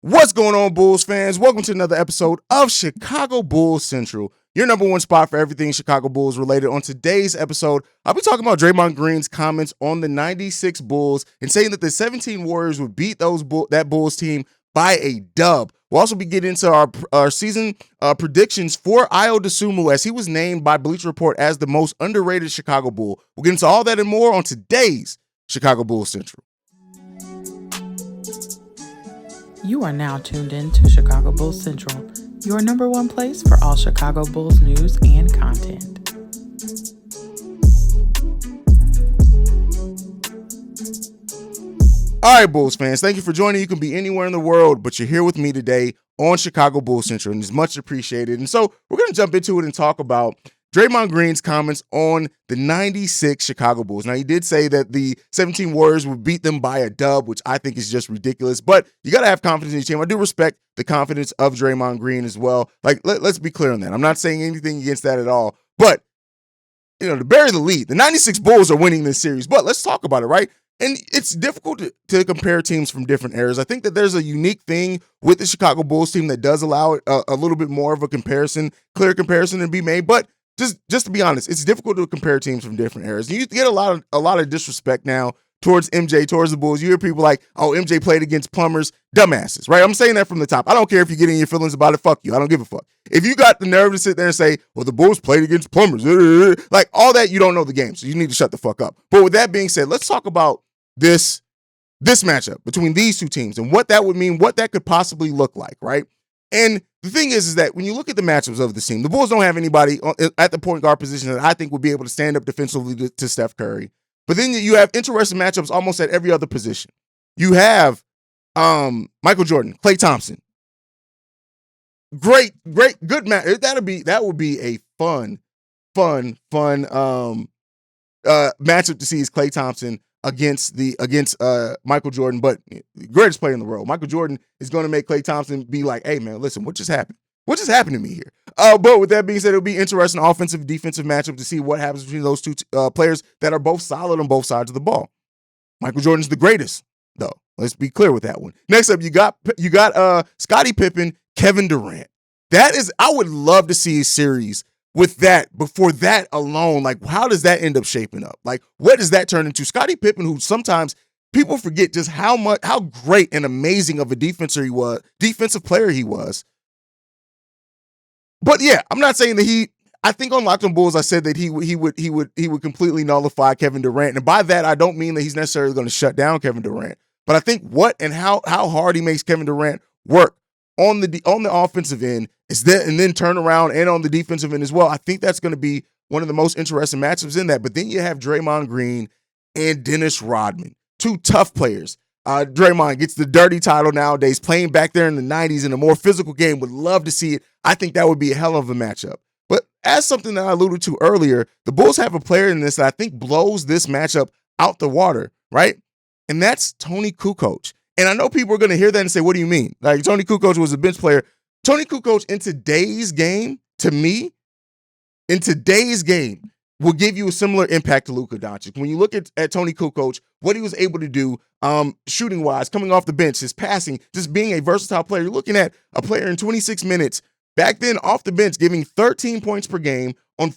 What's going on, Bulls fans? Welcome to another episode of Chicago Bulls Central, your number one spot for everything Chicago Bulls related. On today's episode, I'll be talking about Draymond Green's comments on the 96 Bulls and saying that the 17 Warriors would beat that Bulls team by a dub. We'll also be getting into our season predictions for Ayo Dosunmu, as he was named by Bleacher Report as the most underrated Chicago Bull. We'll get into all that and more on today's Chicago Bulls Central. You are now tuned in to Chicago Bulls Central, your number one place for all Chicago Bulls news and content. All right, Bulls fans, thank you for joining. You can be anywhere in the world, but you're here with me today on Chicago Bulls Central, and it's much appreciated. And so we're going to jump into it and talk about Draymond Green's comments on the 96 Chicago Bulls. Now, he did say that the 17 Warriors would beat them by a dub, which I think is just ridiculous, but you got to have confidence in your team. I do respect the confidence of Draymond Green as well. Like, let's be clear on that. I'm not saying anything against that at all, but, to bury the lead, the 96 Bulls are winning this series, but let's talk about it, right? And it's difficult to compare teams from different eras. I think that there's a unique thing with the Chicago Bulls team that does allow a little bit more of a clear comparison to be made, but just to be honest, it's difficult to compare teams from different eras. You get a lot of disrespect now towards MJ, towards the Bulls. You hear people like, oh, MJ played against plumbers, dumbasses, right? I'm saying that from the top. I don't care if you get in your feelings about it. Fuck you. I don't give a fuck. If you got the nerve to sit there and say, well, the Bulls played against plumbers, like all that, you don't know the game, so you need to shut the fuck up. But with that being said, let's talk about this matchup between these two teams and what that would mean, what that could possibly look like, right? And the thing is that when you look at the matchups of the team, the Bulls don't have anybody at the point guard position that I think would be able to stand up defensively to Steph Curry. But then you have interesting matchups almost at every other position. You have Michael Jordan, Klay Thompson. Great, good match. That would be a fun matchup to see is Klay Thompson against Michael Jordan, but greatest player in the world. Michael Jordan is going to make Klay Thompson be like, hey, man, listen, what just happened? What just happened to me here? But with that being said, it'll be interesting offensive, defensive matchup to see what happens between those two players that are both solid on both sides of the ball. Michael Jordan's the greatest, though. Let's be clear with that one. Next up, you got Scottie Pippen, Kevin Durant. I would love to see a series with that, before that alone, like how does that end up shaping up? Like what does that turn into? Scottie Pippen, who sometimes people forget just how great and amazing of a defensive player he was. But yeah, I'm not saying that I think on Locked on Bulls, I said that he would completely nullify Kevin Durant. And by that, I don't mean that he's necessarily going to shut down Kevin Durant. But I think what and how hard he makes Kevin Durant work on the offensive end and then turn around and on the defensive end as well. I think that's going to be one of the most interesting matchups in that. But then you have Draymond Green and Dennis Rodman, two tough players. Draymond gets the dirty title nowadays, playing back there in the 90s in a more physical game. Would love to see it. I think that would be a hell of a matchup. But as something that I alluded to earlier, the Bulls have a player in this that I think blows this matchup out the water, right? And that's Toni Kukoc. And I know people are going to hear that and say, what do you mean? Like, Toni Kukoc was a bench player. Toni Kukoc in today's game, to me, will give you a similar impact to Luka Doncic. When you look at Toni Kukoc, what he was able to do shooting-wise, coming off the bench, his passing, just being a versatile player. You're looking at a player in 26 minutes, back then off the bench, giving 13 points per game on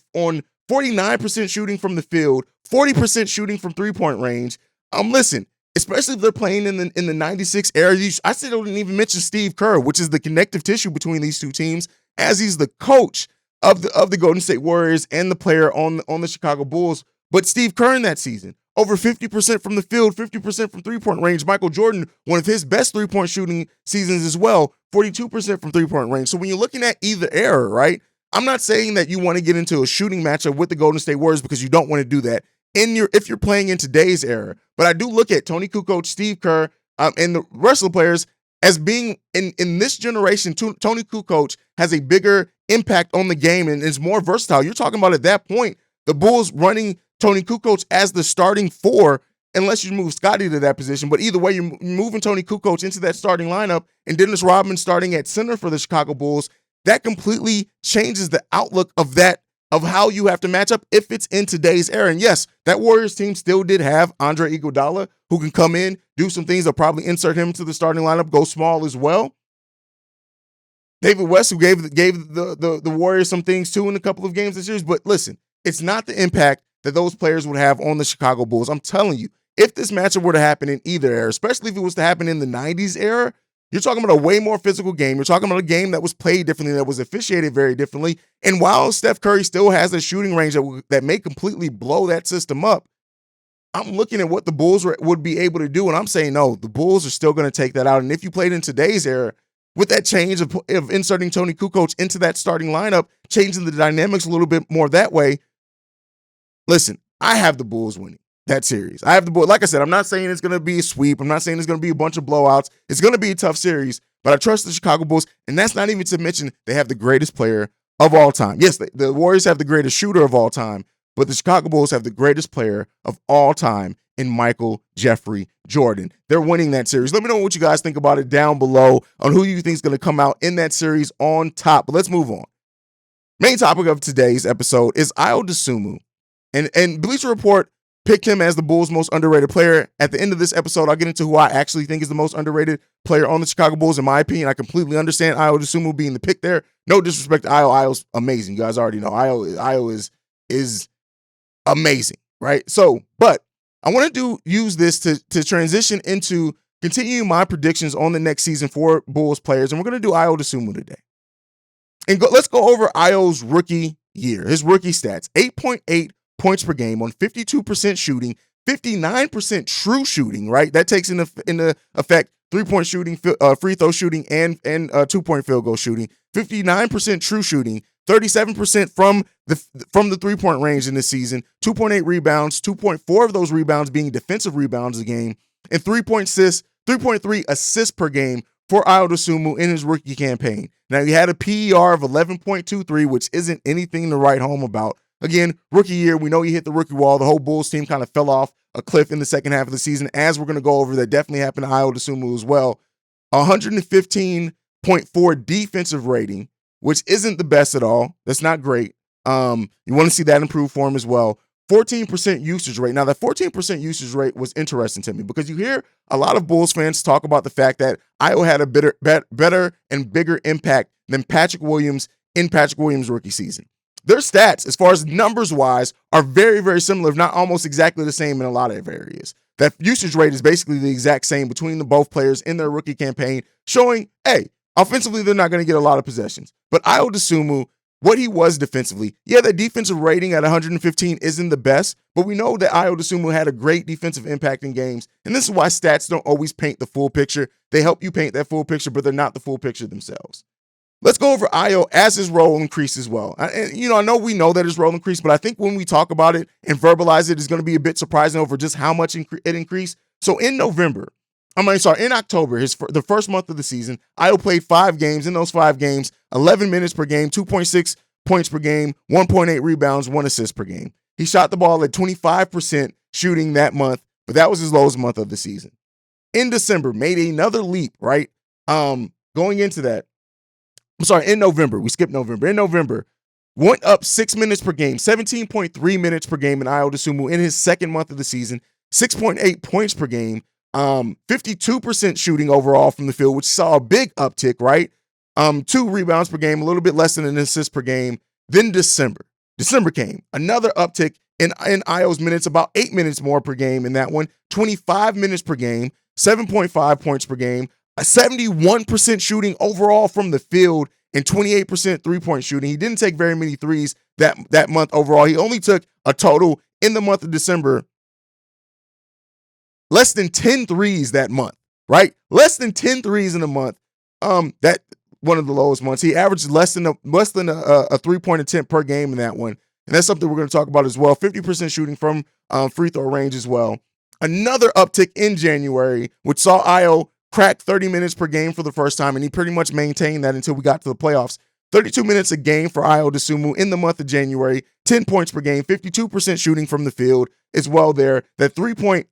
49% shooting from the field, 40% shooting from three-point range. Listen, especially if they're playing in the 96 era. I still didn't even mention Steve Kerr, which is the connective tissue between these two teams, as he's the coach of the Golden State Warriors and the player on the Chicago Bulls. But Steve Kerr in that season, over 50% from the field, 50% from three-point range. Michael Jordan, one of his best three-point shooting seasons as well, 42% from three-point range. So when you're looking at either era, right, I'm not saying that you want to get into a shooting matchup with the Golden State Warriors because you don't want to do that if you're playing in today's era. But I do look at Toni Kukoc, Steve Kerr, and the rest of the players as being in this generation. Toni Kukoc has a bigger impact on the game and is more versatile. You're talking about at that point, the Bulls running Toni Kukoc as the starting four, unless you move Scottie to that position. But either way, you're moving Toni Kukoc into that starting lineup and Dennis Rodman starting at center for the Chicago Bulls. That completely changes the outlook of how you have to match up if it's in today's era. And yes, that Warriors team still did have Andre Iguodala, who can come in, do some things. They'll probably insert him into the starting lineup, go small as well. David West, who gave the Warriors some things too in a couple of games this series. But listen, it's not the impact that those players would have on the Chicago Bulls. I'm telling you, if this matchup were to happen in either era, especially if it was to happen in the 90s era, you're talking about a way more physical game. You're talking about a game that was played differently, that was officiated very differently. And while Steph Curry still has a shooting range that may completely blow that system up, I'm looking at what the Bulls would be able to do, and I'm saying, no, the Bulls are still going to take that out. And if you played in today's era, with that change of inserting Tony Kukoc into that starting lineup, changing the dynamics a little bit more that way, listen, I have the Bulls winning that series. I have the Bulls. Like I said, I'm not saying it's going to be a sweep. I'm not saying it's going to be a bunch of blowouts. It's going to be a tough series, but I trust the Chicago Bulls, and that's not even to mention they have the greatest player of all time. Yes, the Warriors have the greatest shooter of all time, but the Chicago Bulls have the greatest player of all time in Michael Jeffrey Jordan. They're winning that series. Let me know what you guys think about it down below on who you think is going to come out in that series on top. But let's move on. Main topic of today's episode is Ayo Dosunmu. And Bleacher Report picked him as the Bulls' most underrated player. At the end of this episode, I'll get into who I actually think is the most underrated player on the Chicago Bulls. In my opinion, I completely understand Ayo Dosunmu being the pick there. No disrespect to Ayo. Ayo's amazing. You guys already know Ayo is amazing, right? So, but I want to use this to transition into continuing my predictions on the next season for Bulls players, and we're going to do Ayo Dosunmu today. And let's go over Ayo's rookie year, his rookie stats: 8.8 points per game on 52% shooting, 59% true shooting, right? That takes into effect 3-point shooting, free throw shooting, and 2-point field goal shooting. 59% true shooting, 37% from the 3-point range in this season, 2.8 rebounds, 2.4 of those rebounds being defensive rebounds a game, and 3.3 assists per game for Ayo Dosunmu in his rookie campaign. Now, he had a PER of 11.23, which isn't anything to write home about. Again, rookie year, we know he hit the rookie wall. The whole Bulls team kind of fell off a cliff in the second half of the season, as we're going to go over. That definitely happened to Ayo Dosunmu as well. 115.4 defensive rating, which isn't the best at all. That's not great. You want to see that improve for him as well. 14% usage rate. Now, that 14% usage rate was interesting to me because you hear a lot of Bulls fans talk about the fact that Ayo had a better and bigger impact than Patrick Williams in Patrick Williams' rookie season. Their stats, as far as numbers-wise, are very, very similar, if not almost exactly the same in a lot of areas. That usage rate is basically the exact same between the both players in their rookie campaign, showing, hey, offensively, they're not going to get a lot of possessions. But Ayo Dosunmu, what he was defensively, yeah, that defensive rating at 115 isn't the best, but we know that Ayo Dosunmu had a great defensive impact in games, and this is why stats don't always paint the full picture. They help you paint that full picture, but they're not the full picture themselves. Let's go over Ayo as his role increased as well. And, I know we know that his role increased, but I think when we talk about it and verbalize it, it's going to be a bit surprising over just how much it increased. So in October, the first month of the season, Ayo played 5 games. In those 5 games, 11 minutes per game, 2.6 points per game, 1.8 rebounds, 1 assist per game. He shot the ball at 25% shooting that month, but that was his lowest month of the season. In December, made another leap, right? Going into that, in November, we skipped November. In November, went up 6 minutes per game, 17.3 minutes per game in Ayo Dosunmu in his second month of the season, 6.8 points per game, 52% shooting overall from the field, which saw a big uptick, right? 2 rebounds per game, a little bit less than an assist per game. Then December came, another uptick in Ayo's minutes, about 8 minutes more per game in that one, 25 minutes per game, 7.5 points per game, a 71% shooting overall from the field, and 28% 3-point shooting. He didn't take very many threes that month overall. He only took a total in the month of December, less than 10 threes that month, right? Less than 10 threes in a month. That one of the lowest months. He averaged less than a 3-point attempt per game in that one. And that's something we're going to talk about as well. 50% shooting from free throw range as well. Another uptick in January, which saw Ayo crack 30 minutes per game for the first time, and he pretty much maintained that until we got to the playoffs. 32 minutes a game for Ayo Dosunmu in the month of January, 10 points per game, 52% shooting from the field as well there. That 3-point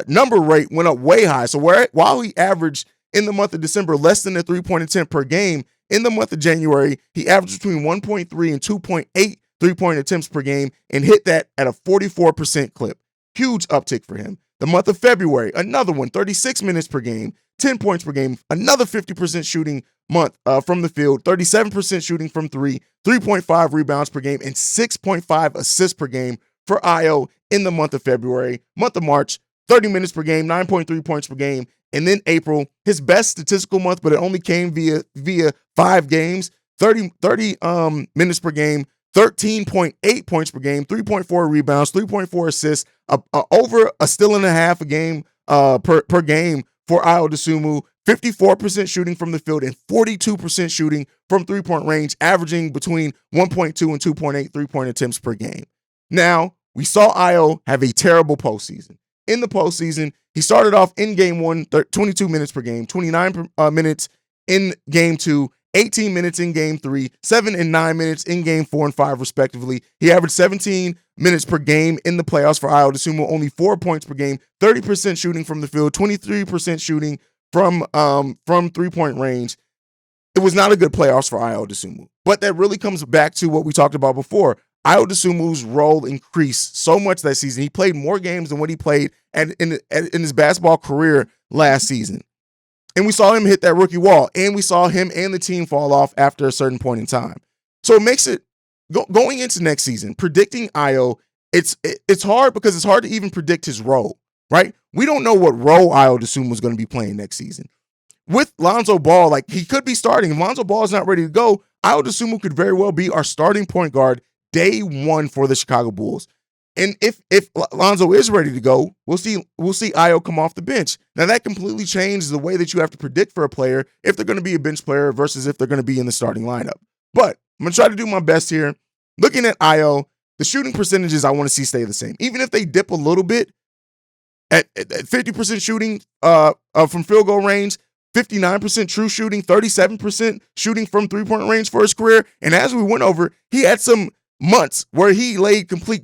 number rate went up way high. So while he averaged in the month of December less than a 3-point attempt per game, in the month of January, he averaged between 1.3 and 2.8 3-point attempts per game and hit that at a 44% clip. Huge uptick for him. The month of February, another one, 36 minutes per game, 10 points per game, another 50% shooting month from the field, 37% shooting from three, 3.5 rebounds per game, and 6.5 assists per game for Ayo in the month of February. Month of March, 30 minutes per game, 9.3 points per game. And then April, his best statistical month, but it only came via 5 games, 30 minutes per game, 13.8 points per game, 3.4 rebounds, 3.4 assists, over a steal and a half a game per game for Ayo Dosunmu, 54% shooting from the field and 42% shooting from three-point range, averaging between 1.2 and 2.8 three-point attempts per game. Now, we saw Ayo have a terrible postseason. In the postseason, he started off in game 1, 22 minutes per game, 29 minutes in game 2, 18 minutes in game 3, 7 and 9 minutes in game 4 and 5, respectively. He averaged 17 minutes per game in the playoffs for Ayo Dosunmu, only 4 points per game, 30% shooting from the field, 23% shooting from three-point range. It was not a good playoffs for Ayo Dosunmu. But that really comes back to what we talked about before. Ayo Dosunmu's role increased so much that season. He played more games than what he played in his basketball career last season. And we saw him hit that rookie wall, and we saw him and the team fall off after a certain point in time. So it makes it, going into next season, predicting Ayo, it's hard because it's hard to even predict his role, right? We don't know what role Ayo Dosunmu is going to be playing next season. With Lonzo Ball, like, he could be starting. If Lonzo Ball is not ready to go, Ayo Dosunmu could very well be our starting point guard day 1 for the Chicago Bulls. And if Lonzo is ready to go, we'll see Ayo come off the bench. Now, that completely changes the way that you have to predict for a player if they're going to be a bench player versus if they're going to be in the starting lineup. But I'm going to try to do my best here. Looking at Ayo, the shooting percentages I want to see stay the same. Even if they dip a little bit, at 50% shooting from field goal range, 59% true shooting, 37% shooting from three-point range for his career. And as we went over, he had some months where he laid complete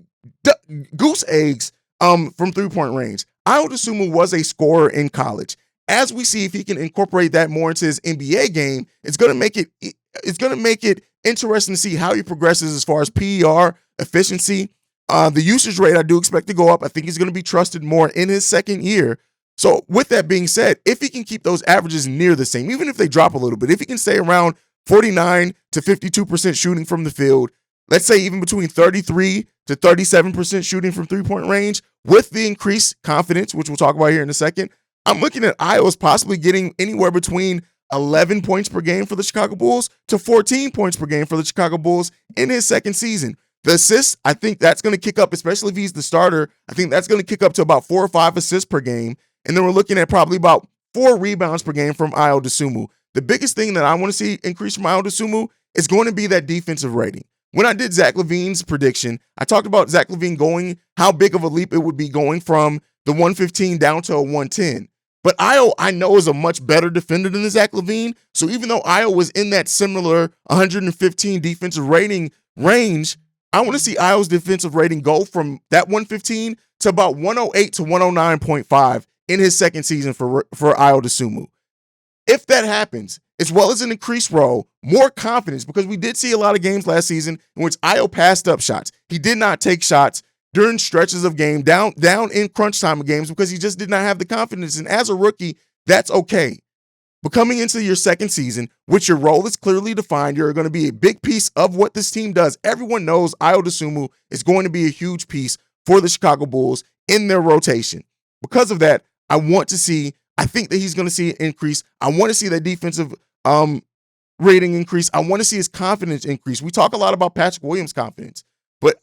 goose eggs from three-point range. Ayo Dosunmu was a scorer in college. As we see if he can incorporate that more into his NBA game, it's going to make it interesting to see how he progresses as far as PER, efficiency. The usage rate I do expect to go up. I think he's going to be trusted more in his second year. So with that being said, if he can keep those averages near the same, even if they drop a little bit, if he can stay around 49 to 52% shooting from the field, let's say even between 33 to 37% shooting from three-point range, with the increased confidence, which we'll talk about here in a second, I'm looking at Ayo as possibly getting anywhere between 11 points per game for the Chicago Bulls to 14 points per game for the Chicago Bulls in his second season. The assists, I think that's going to kick up, especially if he's the starter. I think that's going to kick up to about 4 or 5 assists per game. And then we're looking at probably about 4 rebounds per game from Ayo Dosunmu. The biggest thing that I want to see increase from Ayo Dosunmu is going to be that defensive rating. When I did Zach LaVine's prediction, I talked about Zach LaVine going, how big of a leap it would be going from the 115 down to a 110. But Ayo, I know, is a much better defender than Zach LaVine. So even though Ayo was in that similar 115 defensive rating range, I want to see Ayo's defensive rating go from that 115 to about 108 to 109.5 in his second season for Ayo Dosunmu. If that happens, as well as an increased role, more confidence, because we did see a lot of games last season in which Ayo passed up shots. He did not take shots during stretches of game, down in crunch time of games, because he just did not have the confidence. And as a rookie, that's okay. But coming into your second season, which your role is clearly defined, you're going to be a big piece of what this team does. Everyone knows Ayo Dosunmu is going to be a huge piece for the Chicago Bulls in their rotation. Because of that, I think that he's going to see an increase. I want to see that defensive rating increase. I want to see his confidence increase. We talk a lot about Patrick Williams' confidence, but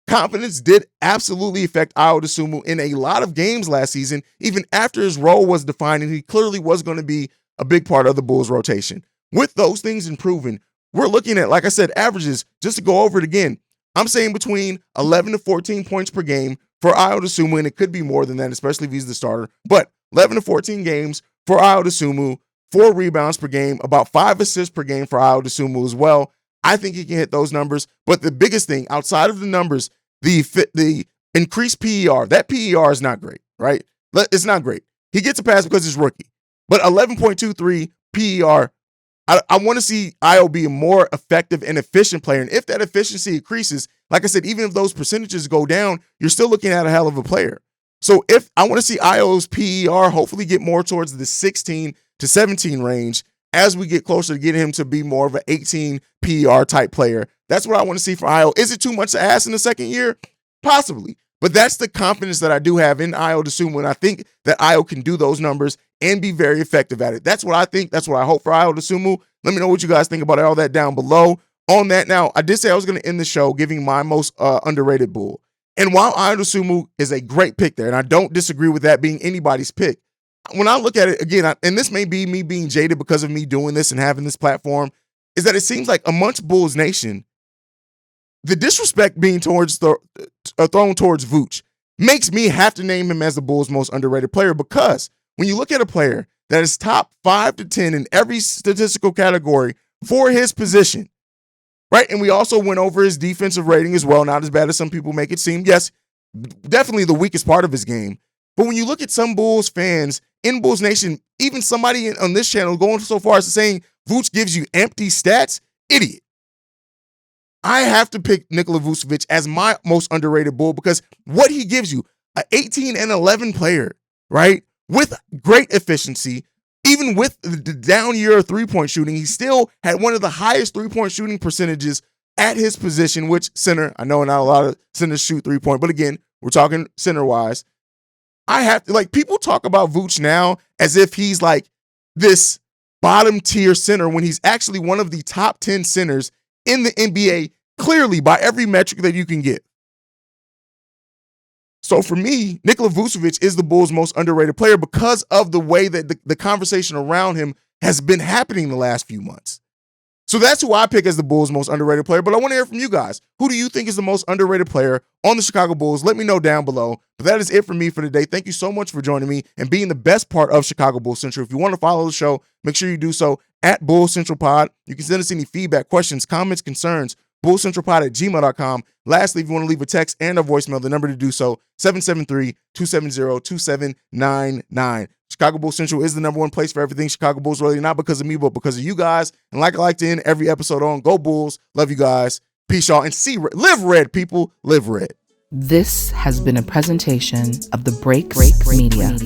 confidence did absolutely affect Ayo Dosunmu in a lot of games last season, even after his role was defined, and he clearly was going to be a big part of the Bulls' rotation. With those things improving, we're looking at, like I said, averages. Just to go over it again, I'm saying between 11 to 14 points per game for Ayo Dosunmu, and it could be more than that, especially if he's the starter. But 11 to 14 games for Ayo Dosunmu, 4 rebounds per game, about 5 assists per game for Ayo Dosunmu as well. I think he can hit those numbers. But the biggest thing, outside of the numbers, the increased PER, that PER is not great, right? It's not great. He gets a pass because he's rookie. But 11.23 PER, I want to see Ayo be a more effective and efficient player. And if that efficiency increases, like I said, even if those percentages go down, you're still looking at a hell of a player. So if I want to see Ayo's PER hopefully get more towards the 16 to 17 range, as we get closer to getting him to be more of an 18 PER type player. That's what I want to see for Ayo. Is it too much to ask in the second year? Possibly. But that's the confidence that I do have in Ayo Dosunmu, and I think that Ayo can do those numbers and be very effective at it. That's what I think. That's what I hope for Ayo Dosunmu. Let me know what you guys think about all that down below. On that, now, I did say I was going to end the show giving my most underrated Bull. And while Ayo Dosunmu is a great pick there, and I don't disagree with that being anybody's pick, when I look at it again, and this may be me being jaded because of me doing this and having this platform, is that it seems like amongst Bulls Nation, the disrespect being thrown towards Vooch makes me have to name him as the Bulls' most underrated player, because when you look at a player that is top 5 to 10 in every statistical category for his position, right? And we also went over his defensive rating as well, not as bad as some people make it seem. Yes, definitely the weakest part of his game. But when you look at some Bulls fans in Bulls Nation, even somebody on this channel going so far as saying Vooch gives you empty stats, idiot. I have to pick Nikola Vucevic as my most underrated Bull, because what he gives you, an 18 and 11 player, right, with great efficiency, even with the down year of three-point shooting, he still had one of the highest three-point shooting percentages at his position, which center, I know not a lot of centers shoot three-point, but again, we're talking center-wise. I have to, like, people talk about Vooch now as if he's like this bottom-tier center when he's actually one of the top 10 centers in the NBA, clearly by every metric that you can get. So for me, Nikola Vucevic is the Bulls' most underrated player because of the way that the conversation around him has been happening the last few months. So that's who I pick as the Bulls' most underrated player. But I want to hear from you guys. Who do you think is the most underrated player on the Chicago Bulls? Let me know down below. But that is it for me for today. Thank you so much for joining me and being the best part of Chicago Bulls Central. If you want to follow the show, make sure you do so at Bulls Central Pod. You can send us any feedback, questions, comments, concerns, bullcentralpod@gmail.com. Lastly, if you want to leave a text and a voicemail, the number to do so, 773-270-2799. Chicago Bulls Central is the number one place for everything Chicago Bulls, really not because of me, but because of you guys. And like I like to end every episode on, go Bulls. Love you guys. Peace, y'all. And live red, people. Live red. This has been a presentation of the Break Media.